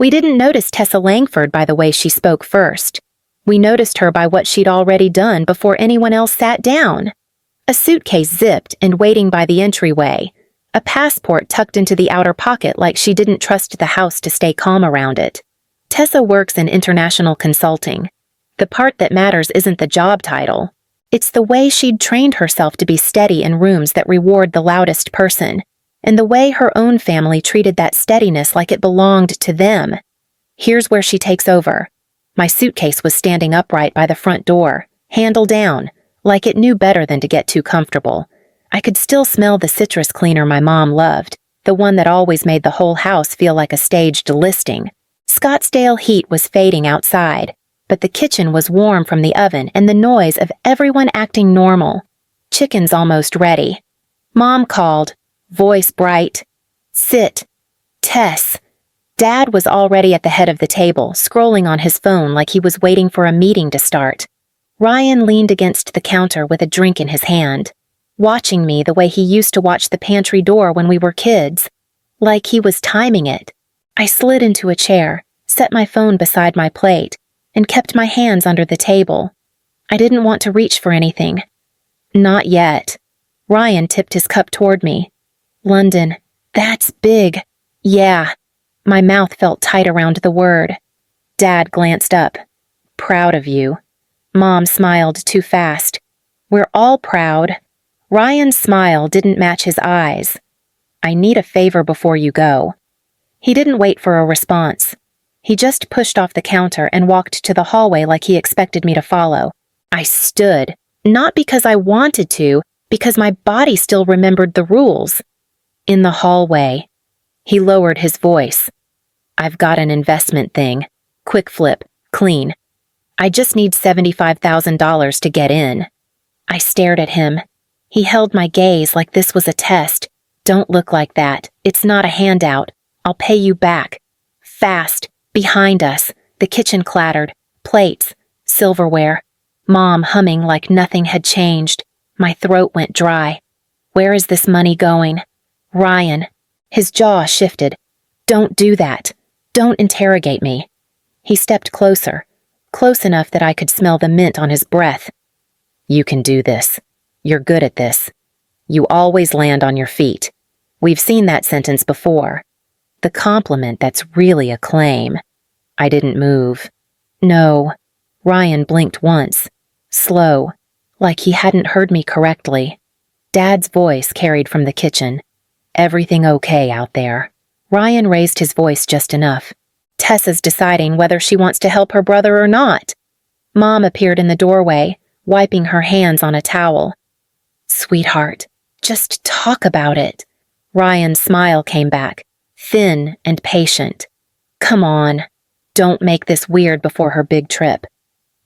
We didn't notice Tessa Langford by the way she spoke first. We noticed her by what she'd already done before anyone else sat down. A suitcase zipped and waiting by the entryway. A passport tucked into the outer pocket like she didn't trust the house to stay calm around it. Tessa works in international consulting. The part that matters isn't the job title. It's the way she'd trained herself to be steady in rooms that reward the loudest person, and the way her own family treated that steadiness like it belonged to them. Here's where she takes over. My suitcase was standing upright by the front door, handle down, like it knew better than to get too comfortable. I could still smell the citrus cleaner my mom loved, the one that always made the whole house feel like a staged listing. Scottsdale heat was fading outside, but the kitchen was warm from the oven and the noise of everyone acting normal. Chicken's almost ready. Mom called, voice bright. Sit. Tess. Dad was already at the head of the table, scrolling on his phone like he was waiting for a meeting to start. Ryan leaned against the counter with a drink in his hand, watching me the way he used to watch the pantry door when we were kids, like he was timing it. I slid into a chair, set my phone beside my plate, and kept my hands under the table. I didn't want to reach for anything. Not yet. Ryan tipped his cup toward me. London, that's big. Yeah. My mouth felt tight around the word. Dad glanced up. Proud of you. Mom smiled too fast. We're all proud. Ryan's smile didn't match his eyes. I need a favor before you go. He didn't wait for a response. He just pushed off the counter and walked to the hallway like he expected me to follow. I stood, not because I wanted to, because my body still remembered the rules. In the hallway. He lowered his voice. I've got an investment thing. Quick flip, clean. I just need $75,000 to get in. I stared at him. He held my gaze like this was a test. Don't look like that. It's not a handout. I'll pay you back. Fast. Behind us, the kitchen clattered. Plates. Silverware. Mom humming like nothing had changed. My throat went dry. Where is this money going? Ryan. His jaw shifted. Don't do that. Don't interrogate me. He stepped closer, close enough that I could smell the mint on his breath. You can do this. You're good at this. You always land on your feet. We've seen that sentence before. The compliment that's really a claim. I didn't move. No. Ryan blinked once. Slow, like he hadn't heard me correctly. Dad's voice carried from the kitchen. Everything okay out there? Ryan raised his voice just enough. Tessa's deciding whether she wants to help her brother or not. Mom appeared in the doorway, wiping her hands on a towel. Sweetheart, just talk about it. Ryan's smile came back, thin and patient. Come on. Don't make this weird before her big trip.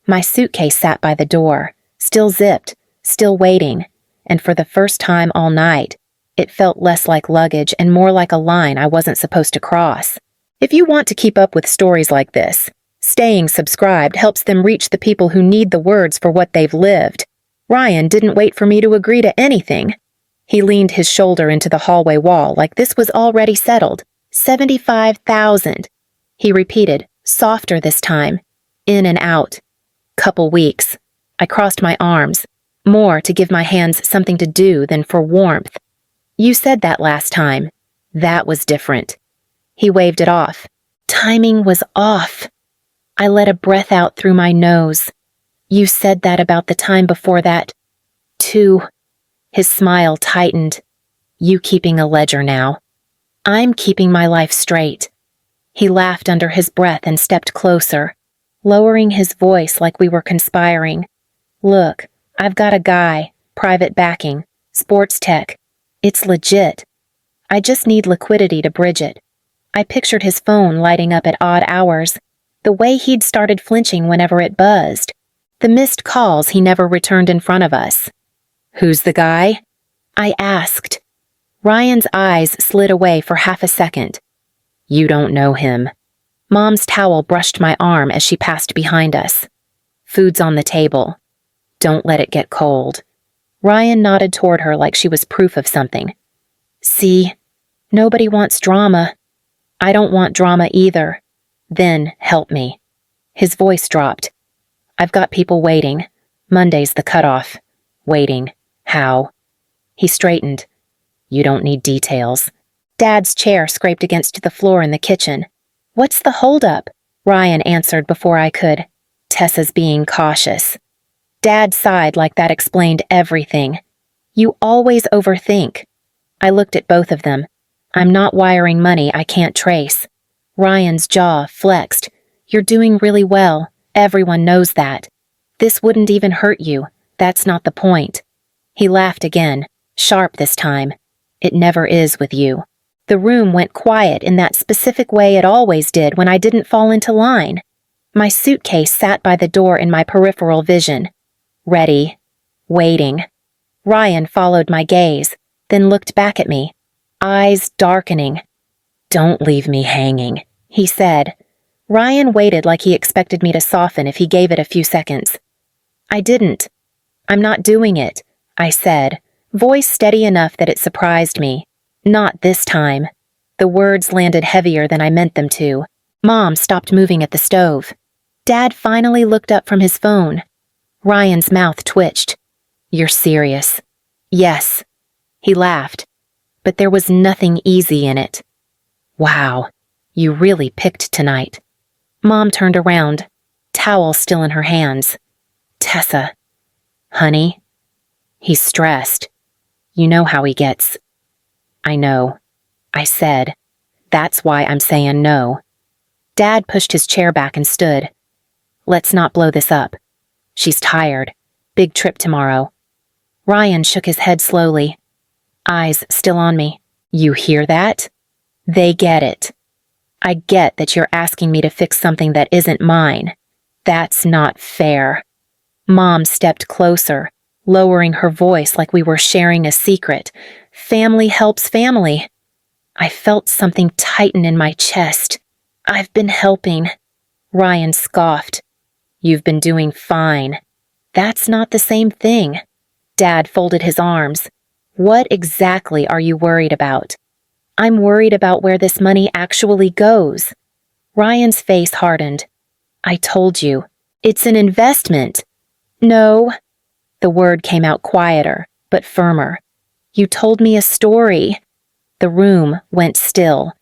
My suitcase sat by the door, still zipped, still waiting, and for the first time all night, it felt less like luggage and more like a line I wasn't supposed to cross. If you want to keep up with stories like this, staying subscribed helps them reach the people who need the words for what they've lived. Ryan didn't wait for me to agree to anything. He leaned his shoulder into the hallway wall like this was already settled. 75,000. He repeated, softer this time. In and out. Couple weeks. I crossed my arms, more to give my hands something to do than for warmth. You said that last time. That was different. He waved it off. Timing was off. I let a breath out through my nose. You said that about the time before that, too. His smile tightened. You keeping a ledger now. I'm keeping my life straight. He laughed under his breath and stepped closer, lowering his voice like we were conspiring. Look, I've got a guy, private backing, sports tech. It's legit. I just need liquidity to bridge it. I pictured his phone lighting up at odd hours, the way he'd started flinching whenever it buzzed, the missed calls he never returned in front of us. Who's the guy? I asked. Ryan's eyes slid away for half a second. You don't know him. Mom's towel brushed my arm as she passed behind us. Food's on the table. Don't let it get cold. Ryan nodded toward her like she was proof of something. See, nobody wants drama. I don't want drama either. Then help me." His voice dropped. "I've got people waiting. Monday's the cutoff. Waiting. How?" He straightened. "You don't need details." Dad's chair scraped against the floor in the kitchen. "What's the holdup?" Ryan answered before I could. "Tessa's being cautious." Dad sighed like that explained everything. "You always overthink." I looked at both of them. "I'm not wiring money I can't trace." Ryan's jaw flexed. "You're doing really well. Everyone knows that. This wouldn't even hurt you. That's not the point." He laughed again, sharp this time. "It never is with you." The room went quiet in that specific way it always did when I didn't fall into line. My suitcase sat by the door in my peripheral vision. Ready. Waiting. Ryan followed my gaze, then looked back at me, eyes darkening. "Don't leave me hanging," he said. Ryan waited like he expected me to soften if he gave it a few seconds. "I didn't. I'm not doing it," I said, voice steady enough that it surprised me. "Not this time." The words landed heavier than I meant them to. Mom stopped moving at the stove. Dad finally looked up from his phone. Ryan's mouth twitched. "You're serious?" "Yes." He laughed, but there was nothing easy in it. "Wow, you really picked tonight." Mom turned around, towel still in her hands. "Tessa." "Honey?" "He's stressed. You know how he gets." "I know," I said. "That's why I'm saying no." Dad pushed his chair back and stood. "Let's not blow this up. She's tired. Big trip tomorrow." Ryan shook his head slowly, eyes still on me. "You hear that? They get it. I get that you're asking me to fix something that isn't mine. That's not fair." Mom stepped closer, lowering her voice like we were sharing a secret. "Family helps family." I felt something tighten in my chest. "I've been helping." Ryan scoffed. "You've been doing fine." "That's not the same thing." Dad folded his arms. "What exactly are you worried about?" "I'm worried about where this money actually goes." Ryan's face hardened. "I told you. It's an investment." "No." The word came out quieter, but firmer. "You told me a story." The room went still.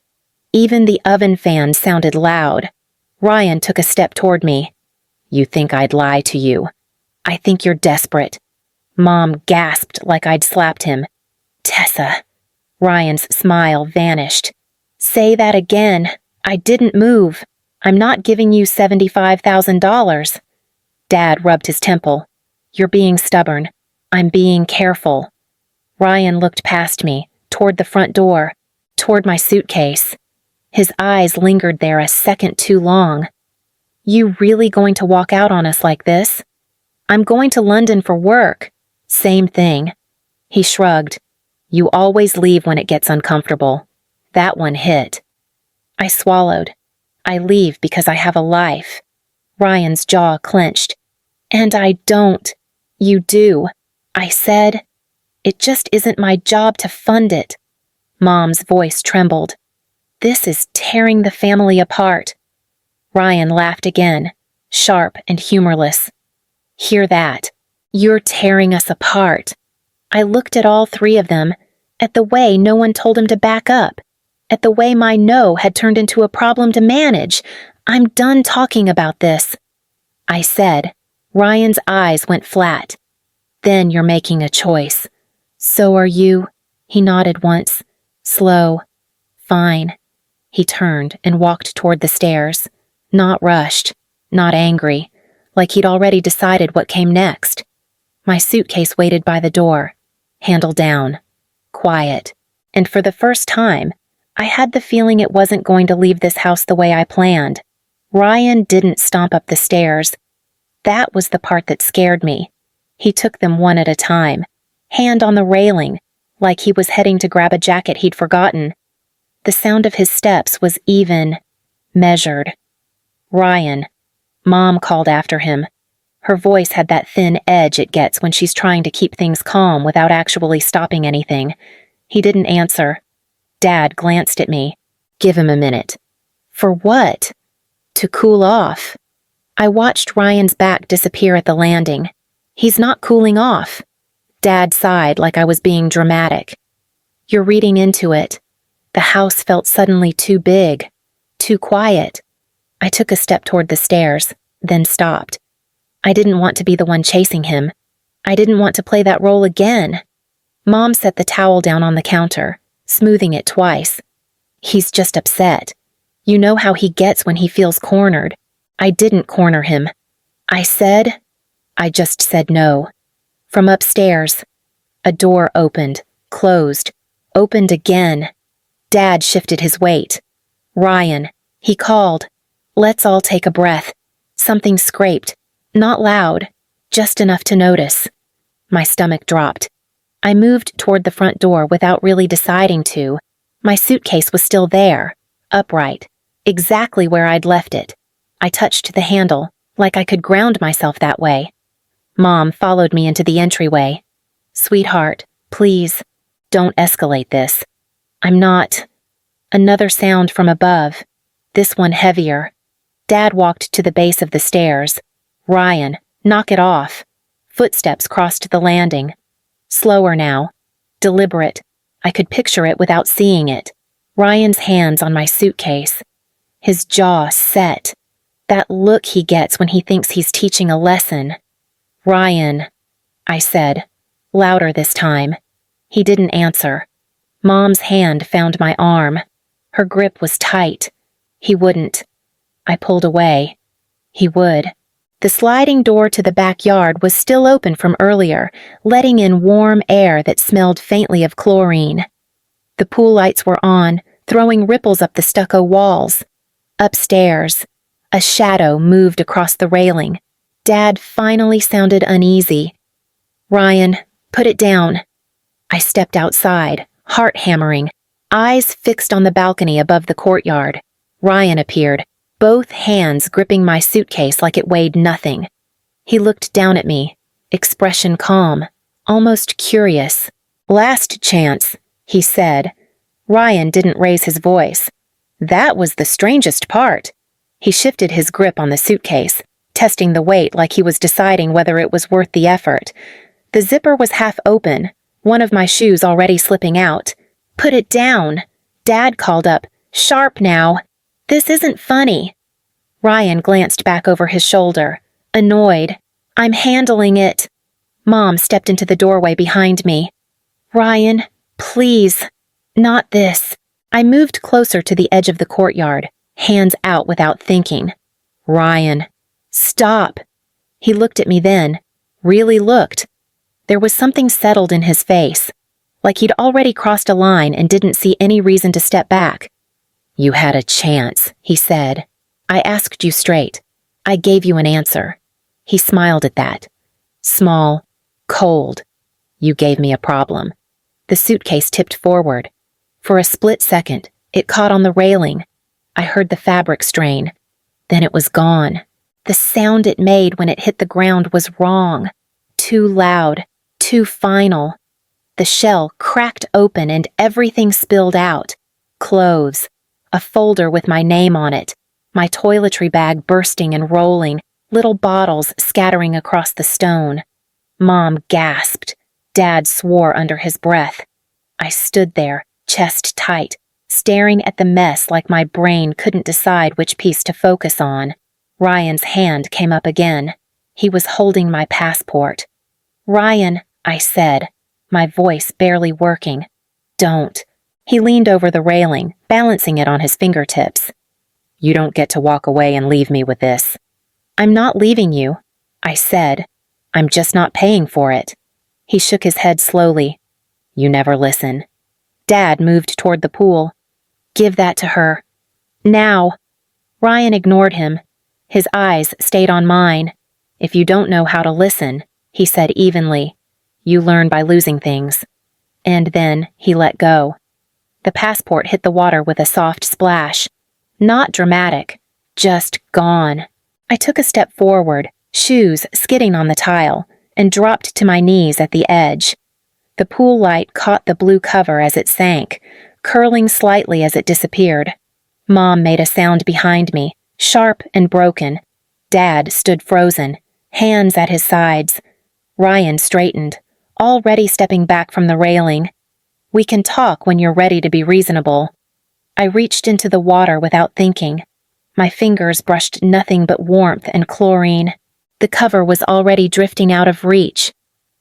Even the oven fan sounded loud. Ryan took a step toward me. "You think I'd lie to you?" "I think you're desperate." Mom gasped like I'd slapped him. "Tessa." Ryan's smile vanished. "Say that again. I didn't move. I'm not giving you $75,000. Dad rubbed his temple. "You're being stubborn. I'm being careful." Ryan looked past me, toward the front door, toward my suitcase. His eyes lingered there a second too long. "You really going to walk out on us like this?" "I'm going to London for work." "Same thing." He shrugged. "You always leave when it gets uncomfortable." That one hit. I swallowed. "I leave because I have a life." Ryan's jaw clenched. "And I don't." "You do." I said. "It just isn't my job to fund it." Mom's voice trembled. "This is tearing the family apart." Ryan laughed again, sharp and humorless. "Hear that? You're tearing us apart." I looked at all three of them, at the way no one told him to back up, at the way my no had turned into a problem to manage. "I'm done talking about this," I said. Ryan's eyes went flat. "Then you're making a choice." "So are you." He nodded once. Slow. "Fine." He turned and walked toward the stairs. Not rushed, not angry, like he'd already decided what came next. My suitcase waited by the door, handle down, quiet, and for the first time, I had the feeling it wasn't going to leave this house the way I planned. Ryan didn't stomp up the stairs. That was the part that scared me. He took them one at a time, hand on the railing, like he was heading to grab a jacket he'd forgotten. The sound of his steps was even, measured. "Ryan," Mom called after him. Her voice had that thin edge it gets when she's trying to keep things calm without actually stopping anything. He didn't answer. Dad glanced at me. "Give him a minute." "For what?" To cool off. I watched Ryan's back disappear at the landing. He's not cooling off. Dad sighed like I was being dramatic. You're reading into it. The house felt suddenly too big, too quiet. I took a step toward the stairs, then stopped. I didn't want to be the one chasing him. I didn't want to play that role again. Mom set the towel down on the counter, smoothing it twice. He's just upset. You know how he gets when he feels cornered. I didn't corner him. I just said no. From upstairs, a door opened, closed, opened again. Dad shifted his weight. Ryan, he called. Let's all take a breath. Something scraped. Not loud, just enough to notice. My stomach dropped. I moved toward the front door without really deciding to. My suitcase was still there, upright, exactly where I'd left it. I touched the handle, like I could ground myself that way. Mom followed me into the entryway. Sweetheart, please, don't escalate this. I'm not. Another sound from above, this one heavier. Dad walked to the base of the stairs. Ryan, knock it off. Footsteps crossed the landing. Slower now. Deliberate. I could picture it without seeing it. Ryan's hands on my suitcase. His jaw set. That look he gets when he thinks he's teaching a lesson. Ryan, I said, louder this time. He didn't answer. Mom's hand found my arm. Her grip was tight. He wouldn't. I pulled away. He would. The sliding door to the backyard was still open from earlier, letting in warm air that smelled faintly of chlorine. The pool lights were on, throwing ripples up the stucco walls. Upstairs, a shadow moved across the railing. Dad finally sounded uneasy. Ryan, put it down. I stepped outside, heart hammering, eyes fixed on the balcony above the courtyard. Ryan appeared, both hands gripping my suitcase like it weighed nothing. He looked down at me, expression calm, almost curious. Last chance, he said. Ryan didn't raise his voice. That was the strangest part. He shifted his grip on the suitcase, testing the weight like he was deciding whether it was worth the effort. The zipper was half open, one of my shoes already slipping out. Put it down. Dad called up. Sharp now. This isn't funny. Ryan glanced back over his shoulder, annoyed. I'm handling it. Mom stepped into the doorway behind me. Ryan, please. Not this. I moved closer to the edge of the courtyard, hands out without thinking. Ryan, stop. He looked at me then, really looked. There was something settled in his face, like he'd already crossed a line and didn't see any reason to step back. You had a chance, he said. I asked you straight. I gave you an answer. He smiled at that. Small, cold. You gave me a problem. The suitcase tipped forward. For a split second, it caught on the railing. I heard the fabric strain. Then it was gone. The sound it made when it hit the ground was wrong. Too loud, too final. The shell cracked open and everything spilled out. Clothes, a folder with my name on it, my toiletry bag bursting and rolling, little bottles scattering across the stone. Mom gasped. Dad swore under his breath. I stood there, chest tight, staring at the mess like my brain couldn't decide which piece to focus on. Ryan's hand came up again. He was holding my passport. Ryan, I said, my voice barely working. Don't. He leaned over the railing, balancing it on his fingertips. You don't get to walk away and leave me with this. I'm not leaving you, I said. I'm just not paying for it. He shook his head slowly. You never listen. Dad moved toward the pool. Give that to her. Now. Ryan ignored him. His eyes stayed on mine. If you don't know how to listen, he said evenly, you learn by losing things. And then he let go. The passport hit the water with a soft splash. Not dramatic, just gone. I took a step forward, shoes skidding on the tile, and dropped to my knees at the edge. The pool light caught the blue cover as it sank, curling slightly as it disappeared. Mom made a sound behind me, Sharp and broken. Dad stood frozen, hands at his sides. Ryan straightened, already stepping back from the railing. "We can talk when you're ready to be reasonable." I reached into the water without thinking. My fingers brushed nothing but warmth and chlorine. The cover was already drifting out of reach.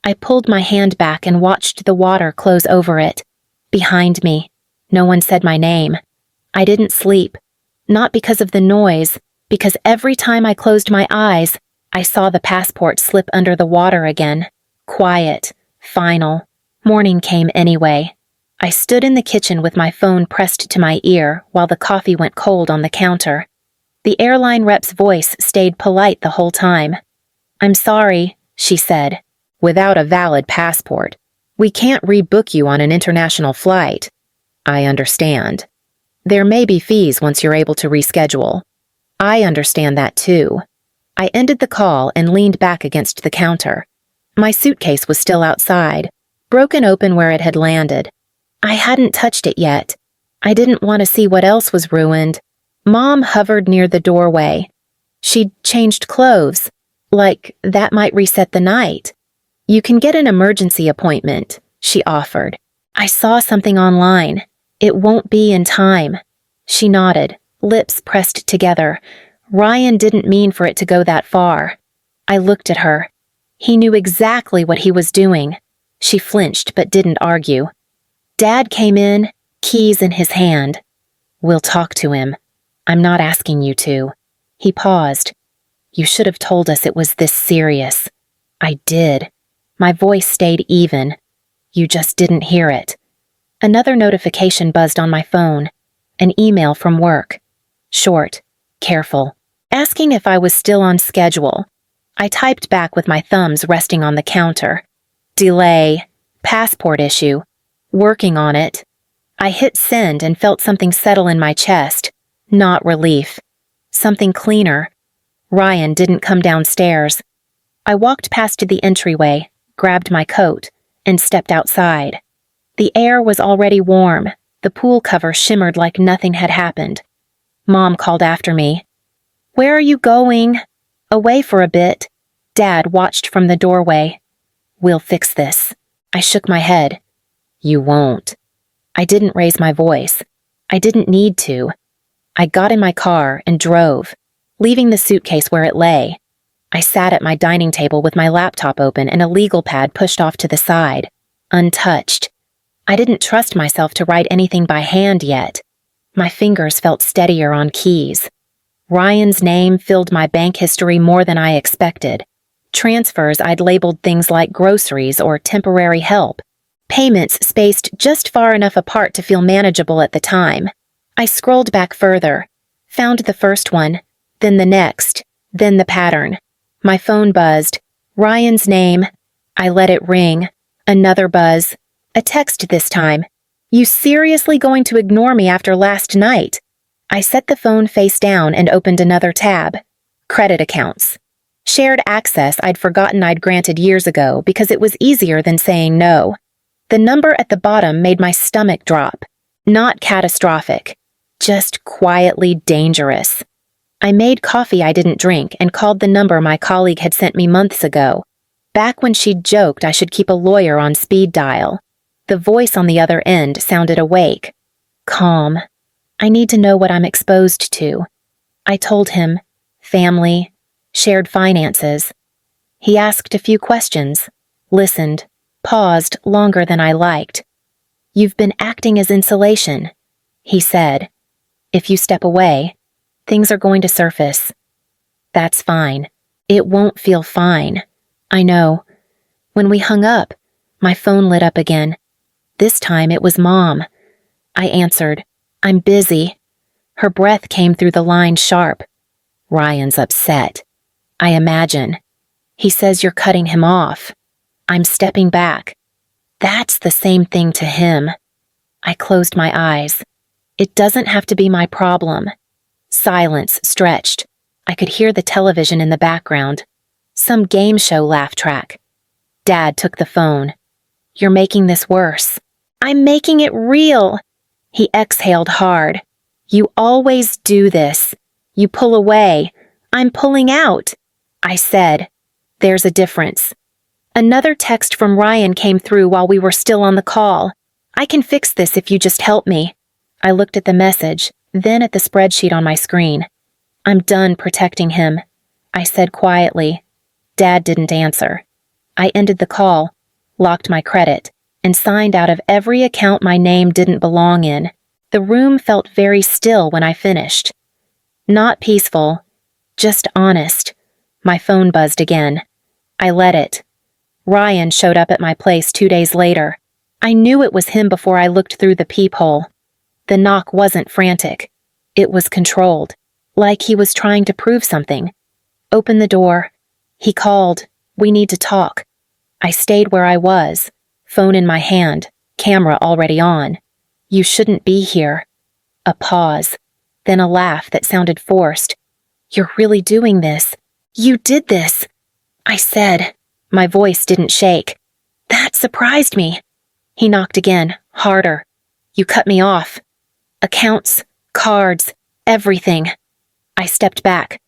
I pulled my hand back and watched the water close over it. Behind me, no one said my name. I didn't sleep. Not because of the noise, because every time I closed my eyes, I saw the passport slip under the water again. Quiet, final. Morning came anyway. I stood in the kitchen with my phone pressed to my ear while the coffee went cold on the counter. The airline rep's voice stayed polite the whole time. "I'm sorry," she said. "Without a valid passport, we can't rebook you on an international flight." "I understand. There may be fees once you're able to reschedule." "I understand that too." I ended the call and leaned back against the counter. My suitcase was still outside, broken open where it had landed. I hadn't touched it yet. I didn't want to see what else was ruined. Mom hovered near the doorway. She'd changed clothes. Like that might reset the night. "You can get an emergency appointment," she offered. "I saw something online. It won't be in time." She nodded, lips pressed together. Ryan didn't mean for it to go that far. I looked at her. He knew exactly what he was doing. She flinched but didn't argue. Dad came in, keys in his hand. "We'll talk to him. I'm not asking you to." He paused. "You should have told us it was this serious." "I did." My voice stayed even. "You just didn't hear it." Another notification buzzed on my phone. An email from work. Short, careful, asking if I was still on schedule. I typed back with my thumbs resting on the counter. "Delay. Passport issue. Working on it." I hit send and felt something settle in my chest. Not relief. Something cleaner. Ryan didn't come downstairs. I walked past the entryway, grabbed my coat, and stepped outside. The air was already warm. The pool cover shimmered like nothing had happened. Mom called after me. "Where are you going?" "Away for a bit." Dad watched from the doorway. "We'll fix this." I shook my head. "You won't." I didn't raise my voice. I didn't need to. I got in my car and drove, leaving the suitcase where it lay. I sat at my dining table with my laptop open and a legal pad pushed off to the side, untouched. I didn't trust myself to write anything by hand yet. My fingers felt steadier on keys. Ryan's name filled my bank history more than I expected. Transfers I'd labeled things like groceries or temporary help. Payments spaced just far enough apart to feel manageable at the time. I scrolled back further, found the first one, then the next, then the pattern. My phone buzzed. Ryan's name. I let it ring. Another buzz. A text this time. "You seriously going to ignore me after last night?" I set the phone face down and opened another tab. Credit accounts. Shared access I'd forgotten I'd granted years ago because it was easier than saying no. The number at the bottom made my stomach drop. Not catastrophic. Just quietly dangerous. I made coffee I didn't drink and called the number my colleague had sent me months ago. Back when she'd joked I should keep a lawyer on speed dial. The voice on the other end sounded awake. Calm. I need to know what I'm exposed to. I told him. Family. Shared finances. He asked a few questions. Listened. Paused longer than I liked. "You've been acting as insulation," he said. "If you step away, things are going to surface." "That's fine. It won't feel fine." "I know." When we hung up, my phone lit up again. This time it was Mom. I answered, "I'm busy." Her breath came through the line sharp. "Ryan's upset. I imagine. He says you're cutting him off." I'm stepping back. That's the same thing to him. I closed my eyes. It doesn't have to be my problem. Silence stretched. I could hear the television in the background. Some game show laugh track. Dad took the phone. "You're making this worse." "I'm making it real." He exhaled hard. "You always do this." You pull away. I'm pulling out, I said. There's a difference. Another text from Ryan came through while we were still on the call. I can fix this if you just help me. I looked at the message, then at the spreadsheet on my screen. I'm done protecting him, I said quietly. Dad didn't answer. I ended the call, locked my credit, and signed out of every account my name didn't belong in. The room felt very still when I finished. Not peaceful, just honest. My phone buzzed again. I let it. Ryan showed up at my place 2 days later. I knew it was him before I looked through the peephole. The knock wasn't frantic. It was controlled, like he was trying to prove something. Open the door. He called. We need to talk. I stayed where I was, phone in my hand, camera already on. You shouldn't be here. A pause, then a laugh that sounded forced. You're really doing this. You did this, I said. My voice didn't shake. That surprised me. He knocked again, harder. You cut me off. Accounts, cards, everything. I stepped back.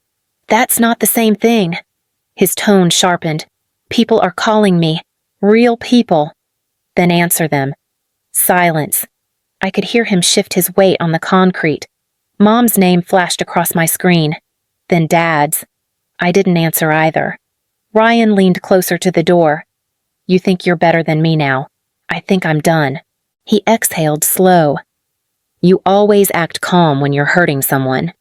That's not the same thing. His tone sharpened. People are calling me. Real people. Then answer them. Silence. I could hear him shift his weight on the concrete. Mom's name flashed across my screen. Then Dad's. I didn't answer either. Ryan leaned closer to the door. You think you're better than me now. I think I'm done. He exhaled slow. You always act calm when you're hurting someone.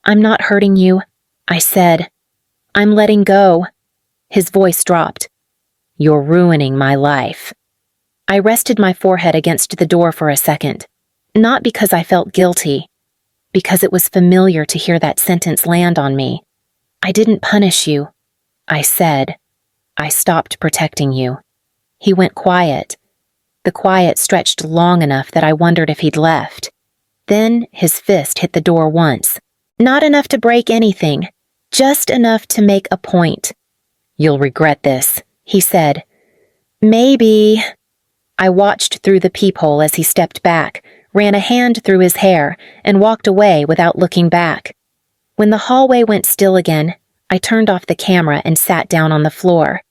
I'm not hurting you, I said. I'm letting go. His voice dropped. You're ruining my life. I rested my forehead against the door for a second. Not because I felt guilty. Because it was familiar to hear that sentence land on me. I didn't punish you, I said. I stopped protecting you. He went quiet. The quiet stretched long enough that I wondered if he'd left. Then his fist hit the door once. Not enough to break anything, just enough to make a point. You'll regret this, he said. Maybe. I watched through the peephole as he stepped back, ran a hand through his hair, and walked away without looking back. When the hallway went still again, I turned off the camera and sat down on the floor.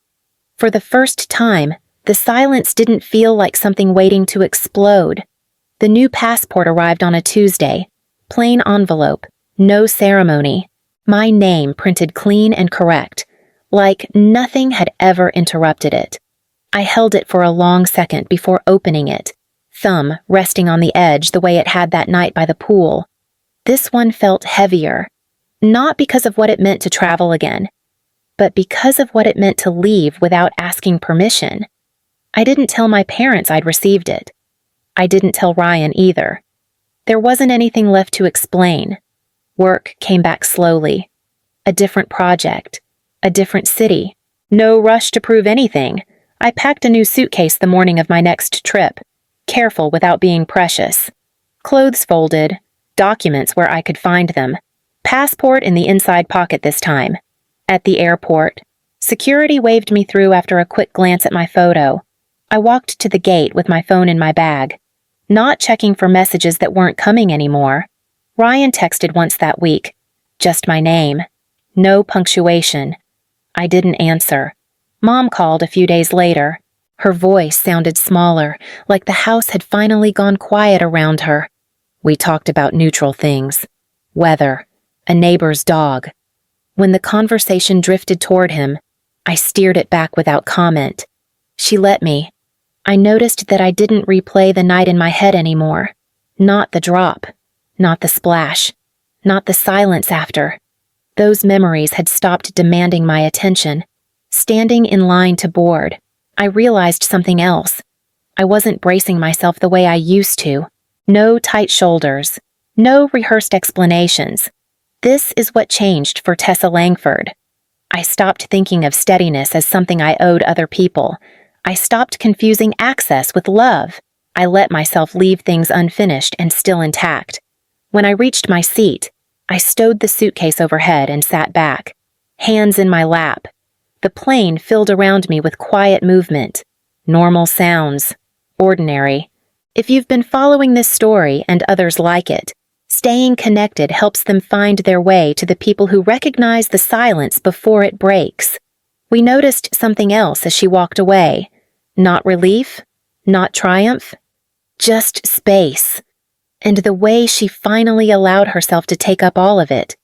For the first time, the silence didn't feel like something waiting to explode. The new passport arrived on a Tuesday. Plain envelope, no ceremony. My name printed clean and correct, like nothing had ever interrupted it. I held it for a long second before opening it, thumb resting on the edge the way it had that night by the pool. This one felt heavier, not because of what it meant to travel again, but because of what it meant to leave without asking permission. I didn't tell my parents I'd received it. I didn't tell Ryan either. There wasn't anything left to explain. Work came back slowly. A different project. A different city. No rush to prove anything. I packed a new suitcase the morning of my next trip, careful without being precious. Clothes folded, documents where I could find them. Passport in the inside pocket this time. At the airport, security waved me through after a quick glance at my photo. I walked to the gate with my phone in my bag, not checking for messages that weren't coming anymore. Ryan texted once that week, just my name. No punctuation. I didn't answer. Mom called a few days later. Her voice sounded smaller, like the house had finally gone quiet around her. We talked about neutral things. Weather. A neighbor's dog. When the conversation drifted toward him, I steered it back without comment. She let me. I noticed that I didn't replay the night in my head anymore. Not the drop. Not the splash. Not the silence after. Those memories had stopped demanding my attention. Standing in line to board, I realized something else. I wasn't bracing myself the way I used to. No tight shoulders. No rehearsed explanations. This is what changed for Tessa Langford. I stopped thinking of steadiness as something I owed other people. I stopped confusing access with love. I let myself leave things unfinished and still intact. When I reached my seat, I stowed the suitcase overhead and sat back, hands in my lap. The plane filled around me with quiet movement, normal sounds, ordinary. If you've been following this story and others like it, Staying connected helps them find their way to the people who recognize the silence before it breaks. We noticed something else as she walked away. Not relief, not triumph, just space. And the way she finally allowed herself to take up all of it.